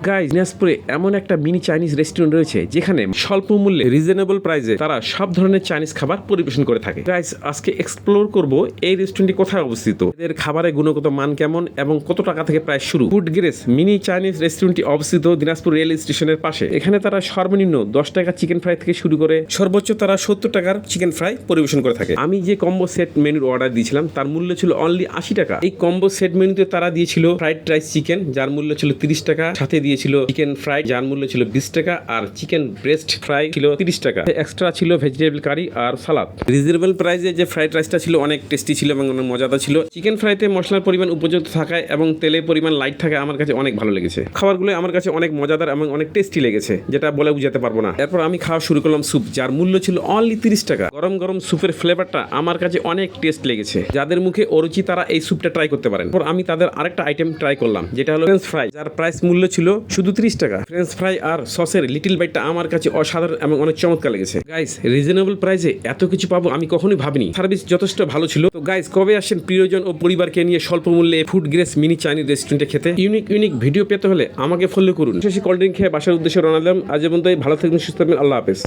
Guys, দিনাজপুরে এমন একটা মিনি চাইনিজ রেস্টুরেন্ট রয়েছে যেখানে স্বল্প মূল্যে রিজনেবল প্রাইসে তারা সব ধরনের চাইনিজ খাবার পরিবেশন করে থাকে। গাইস, আজকে এক্সপ্লোর করব এই রেস্টুরেন্টটি কোথায় অবস্থিত, এদের খাবারের গুণগত মান কেমন এবং কত টাকা থেকে প্রাইস শুরু। ফুড গ্রেস মিনি চাইনিজ রেস্টুরেন্টটি অবস্থিত দিনাজপুর রেল স্টেশনের পাশে। এখানে তারা সর্বনিম্ন 10 টাকা চিকেন ফ্রাই থেকে শুরু করে সর্বোচ্চ তারা 70 টাকার চিকেন ফ্রাই পরিবেশন করে থাকে। আমি যে কম্বো সেট মেনুর অর্ডার দিয়েছিলাম তার মূল্য ছিল অনলি 80 টাকা। এই কম্বো সেট মেনুতে তারা দিয়েছিল ফ্রাইড রাইস চিকেন, যার মূল্য ছিল 30 টাকা, সাথে দিয়েছিল চিকেন ফ্রাই যার মূল্য ছিল 20 টাকা, আর চিকেন ব্রেস্ট ফ্রাই ছিল 30 টাকা। এক্সট্রা ছিল ভেজিটেবল কারি আর সালাদ। রিজনেবল প্রাইসে যে ফ্রাইড রাইসটা ছিল অনেক টেস্টি ছিল এবং অনেক মজাদার ছিল। চিকেন ফ্রাইতে মশলার পরিমাণ উপযুক্ত থাকায় এবং তেলের পরিমাণ লাইট থাকায় আমার কাছে অনেক ভালো লেগেছে। খাবারগুলো আমার কাছে অনেক মজাদার এবং অনেক টেস্টি লেগেছে, যেটা বলে বুঝাতে পারবো না। এরপর আমি খাওয়া শুরু করলাম স্যুপ, যার মূল্য ছিল অনলি 30 টাকা। গরম গরম স্যুপের ফ্লেভারটা আমার কাছে অনেক টেস্ট লেগেছে। যাদের মুখে অরুচি তারা এই স্যুপটা ট্রাই করতে পারেন। এরপর আমি তাদের আরেকটা আইটেম ট্রাই করলাম, যেটা হলো ফ্রেঞ্চ ফ্রাই, যার প্রাইস মূল্য ছিল শুধু 30 টাকা। ফ্রেঞ্চ ফ্রাই আর সসের লিটল বাইটটা আমার কাছে অসাধারণ এবং অনেক চমৎকার লেগেছে। গাইস, রিজনেবল প্রাইসে এত কিছু পাবো আমি কখনোই ভাবিনি। সার্ভিস যথেষ্ট ভালো ছিল। তো গাইস, কবে আসেন প্রিয়জন ও পরিবারকে নিয়ে স্বল্প মূল্যে ফুড গ্রেস মিনি চাইনিজ রেস্টুরেন্টে খেতে? ইউনিক ভিডিও পেতে হলে আমাকে ফলো করুন। শেষে কোল্ড ড্রিঙ্ক খেয়ে বাসার উদ্দেশ্যে রওনা দিলাম। আজ পর্যন্ত ভালো থাকবেন, সুস্থ থাকবেন। আল্লাহ হাফেজ।